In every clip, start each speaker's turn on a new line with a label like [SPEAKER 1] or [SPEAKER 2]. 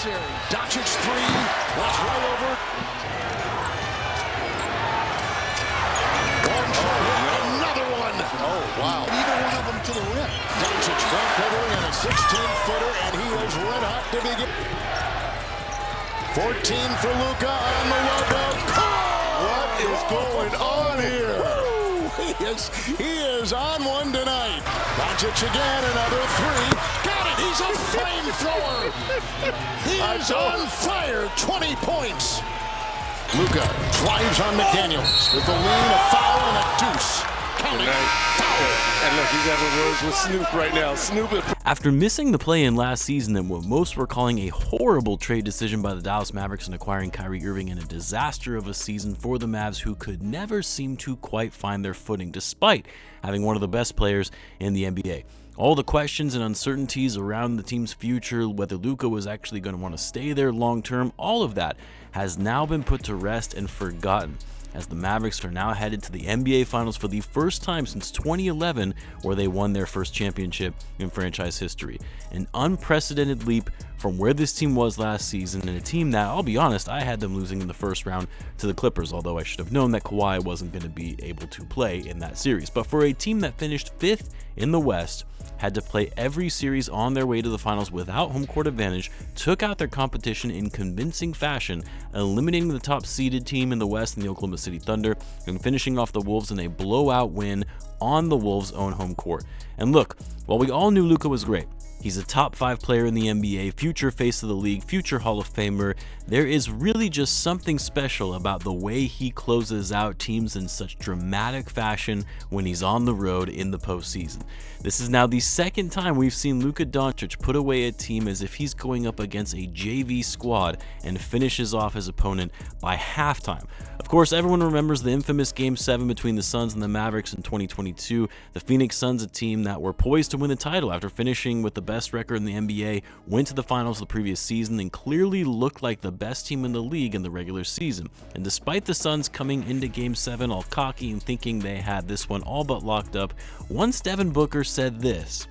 [SPEAKER 1] necessary. Doncic three. That's right over. Another one.
[SPEAKER 2] Oh, wow.
[SPEAKER 1] Either one of them to the rim. Doncic front-footer and a 16-footer, and he is red hot to begin. 14 for Luka on the logo.
[SPEAKER 2] What is going on here?
[SPEAKER 1] He is on one tonight. Doncic again, another three. Got it. He's a flamethrower. He is on fire. 20 points. Luka drives on McDaniels with the lean, a foul, and a deuce. Counting. Foul.
[SPEAKER 2] And look, he's having words with Snoop right now. Snoop is...
[SPEAKER 3] After missing the play-in last season and what most were calling a horrible trade decision by the Dallas Mavericks in acquiring Kyrie Irving and a disaster of a season for the Mavs, who could never seem to quite find their footing despite having one of the best players in the NBA. All the questions and uncertainties around the team's future, whether Luka was actually going to want to stay there long-term, all of that has now been put to rest and forgotten, as the Mavericks are now headed to the NBA Finals for the first time since 2011, where they won their first championship in franchise history. An unprecedented leap from where this team was last season, and a team that, I'll be honest, I had them losing in the first round to the Clippers, although I should have known that Kawhi wasn't going to be able to play in that series. But for a team that finished 5th in the West, had to play every series on their way to the finals without home court advantage, took out their competition in convincing fashion, eliminating the top seeded team in the West in the Oklahoma City Thunder, and finishing off the Wolves in a blowout win on the Wolves' own home court. And look, while we all knew Luka was great, he's a top 5 player in the NBA, future face of the league, future Hall of Famer, there is really just something special about the way he closes out teams in such dramatic fashion when he's on the road in the postseason. This is now the second time we've seen Luka Doncic put away a team as if he's going up against a JV squad and finishes off his opponent by halftime. Of course, everyone remembers the infamous Game 7 between the Suns and the Mavericks in 2022. The Phoenix Suns, a team that were poised to win the title after finishing with the best record in the NBA, went to the finals the previous season and clearly looked like the best team in the league in the regular season. And despite the Suns coming into Game 7 all cocky and thinking they had this one all but locked up, once Devin Booker said this: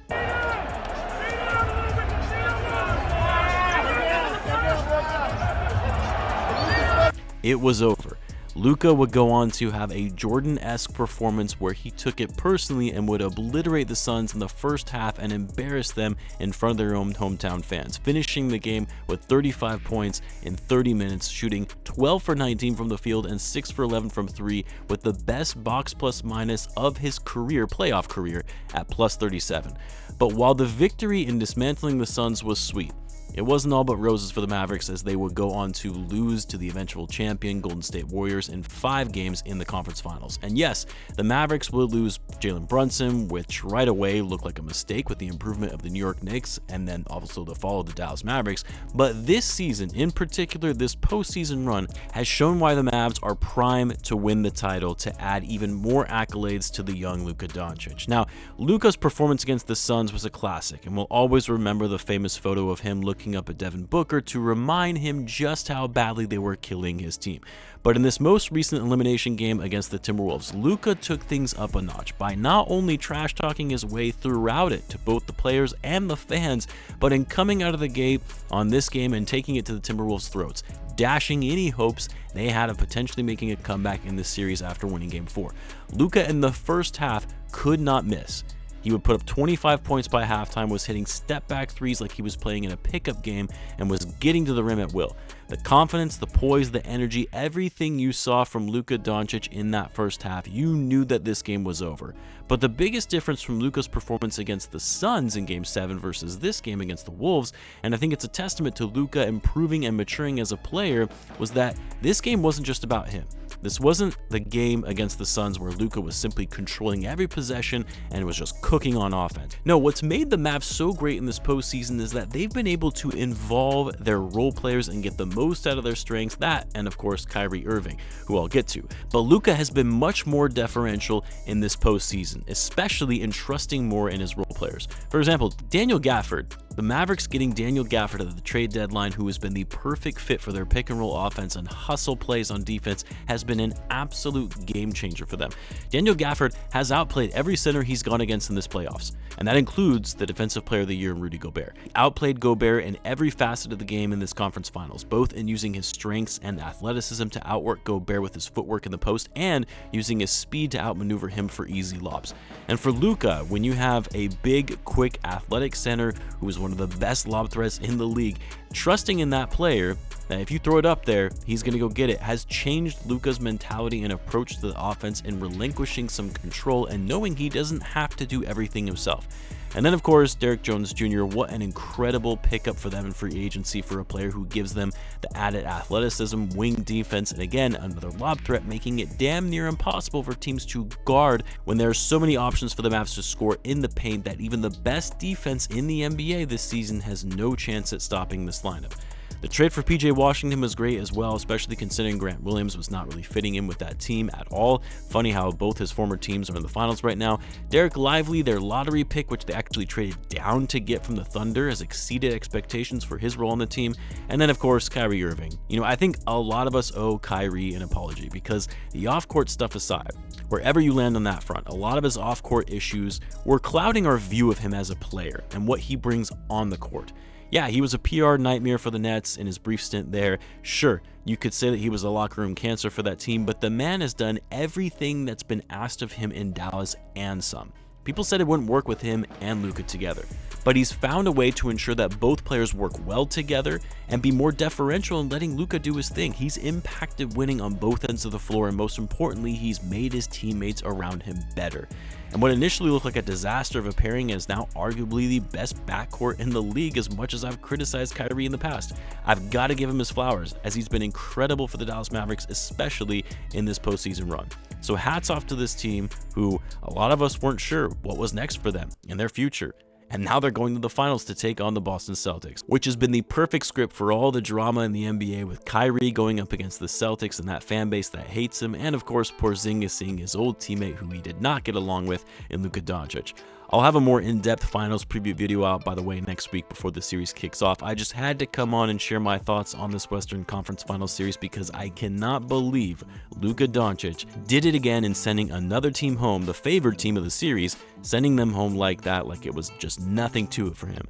[SPEAKER 3] it was over. Luka would go on to have a Jordan-esque performance where he took it personally and would obliterate the Suns in the first half and embarrass them in front of their own hometown fans, finishing the game with 35 points in 30 minutes, shooting 12 for 19 from the field and 6 for 11 from 3, with the best box plus minus of his career, playoff career, at plus 37. But while the victory in dismantling the Suns was sweet, it wasn't all but roses for the Mavericks, as they would go on to lose to the eventual champion Golden State Warriors in 5 games in the conference finals. And yes, the Mavericks would lose Jalen Brunson, which right away looked like a mistake with the improvement of the New York Knicks and then also the fall of the Dallas Mavericks. But this season, in particular this postseason run, has shown why the Mavs are primed to win the title, to add even more accolades to the young Luka Doncic. Now, Luka's performance against the Suns was a classic, and we'll always remember the famous photo of him looking up at Devin Booker to remind him just how badly they were killing his team. But in this most recent elimination game against the Timberwolves, Luka took things up a notch by not only trash-talking his way throughout it to both the players and the fans, but in coming out of the gate on this game and taking it to the Timberwolves' throats, dashing any hopes they had of potentially making a comeback in this series after winning Game 4. Luka in the first half could not miss. He would put up 25 points by halftime, was hitting step-back threes like he was playing in a pickup game, and was getting to the rim at will. The confidence, the poise, the energy, everything you saw from Luka Doncic in that first half, you knew that this game was over. But the biggest difference from Luka's performance against the Suns in Game 7 versus this game against the Wolves, and I think it's a testament to Luka improving and maturing as a player, was that this game wasn't just about him. This wasn't the game against the Suns where Luka was simply controlling every possession and was just cooking on offense. No, what's made the Mavs so great in this postseason is that they've been able to involve their role players and get the most out of their strengths, that and of course Kyrie Irving, who I'll get to. But Luka has been much more deferential in this postseason, especially in trusting more in his role players. For example, Daniel Gafford The Mavericks getting Daniel Gafford at the trade deadline, who has been the perfect fit for their pick and roll offense and hustle plays on defense, has been an absolute game changer for them. Daniel Gafford has outplayed every center he's gone against in this playoffs, and that includes the Defensive Player of the Year, Rudy Gobert. He outplayed Gobert in every facet of the game in this conference finals, both in using his strengths and athleticism to outwork Gobert with his footwork in the post and using his speed to outmaneuver him for easy lobs. And for Luka, when you have a big, quick, athletic center who is one of the best lob threats in the league, trusting in that player, that if you throw it up there, he's going to go get it, has changed Luka's mentality and approach to the offense in relinquishing some control and knowing he doesn't have to do everything himself. And then, of course, Derrick Jones Jr., what an incredible pickup for them in free agency for a player who gives them the added athleticism, wing defense, and again, another lob threat, making it damn near impossible for teams to guard when there are so many options for the Mavs to score in the paint that even the best defense in the NBA this season has no chance at stopping this lineup. The trade for PJ Washington was great as well, especially considering Grant Williams was not really fitting in with that team at all. Funny how both his former teams are in the finals right now. Derek Lively, their lottery pick, which they actually traded down to get from the Thunder, has exceeded expectations for his role on the team. And then, of course, Kyrie Irving. I think a lot of us owe Kyrie an apology because the off-court stuff aside, wherever you land on that front, a lot of his off-court issues were clouding our view of him as a player and what he brings on the court. Yeah, he was a PR nightmare for the Nets in his brief stint there. Sure, you could say that he was a locker room cancer for that team, but the man has done everything that's been asked of him in Dallas and some. People said it wouldn't work with him and Luka together, but he's found a way to ensure that both players work well together and be more deferential in letting Luka do his thing. He's impacted winning on both ends of the floor, and most importantly, he's made his teammates around him better. And what initially looked like a disaster of a pairing is now arguably the best backcourt in the league, as much as I've criticized Kyrie in the past. I've got to give him his flowers, as he's been incredible for the Dallas Mavericks, especially in this postseason run. So hats off to this team, who a lot of us weren't sure what was next for them in their future. And now they're going to the finals to take on the Boston Celtics, which has been the perfect script for all the drama in the NBA, with Kyrie going up against the Celtics and that fan base that hates him, and of course Porzingis seeing his old teammate who he did not get along with in Luka Doncic. I'll have a more in-depth finals preview video out, by the way, next week before the series kicks off. I just had to come on and share my thoughts on this Western Conference Finals series because I cannot believe Luka Doncic did it again in sending another team home, the favored team of the series, sending them home like that, like it was just nothing to it for him.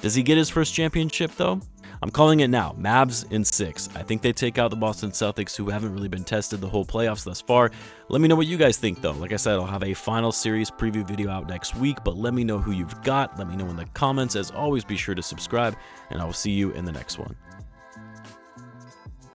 [SPEAKER 3] Does he get his first championship though? I'm calling it now. Mavs in 6. I think they take out the Boston Celtics, who haven't really been tested the whole playoffs thus far. Let me know what you guys think though. Like I said, I'll have a final series preview video out next week, but let me know who you've got. Let me know in the comments. As always, be sure to subscribe, and I will see you in the next one.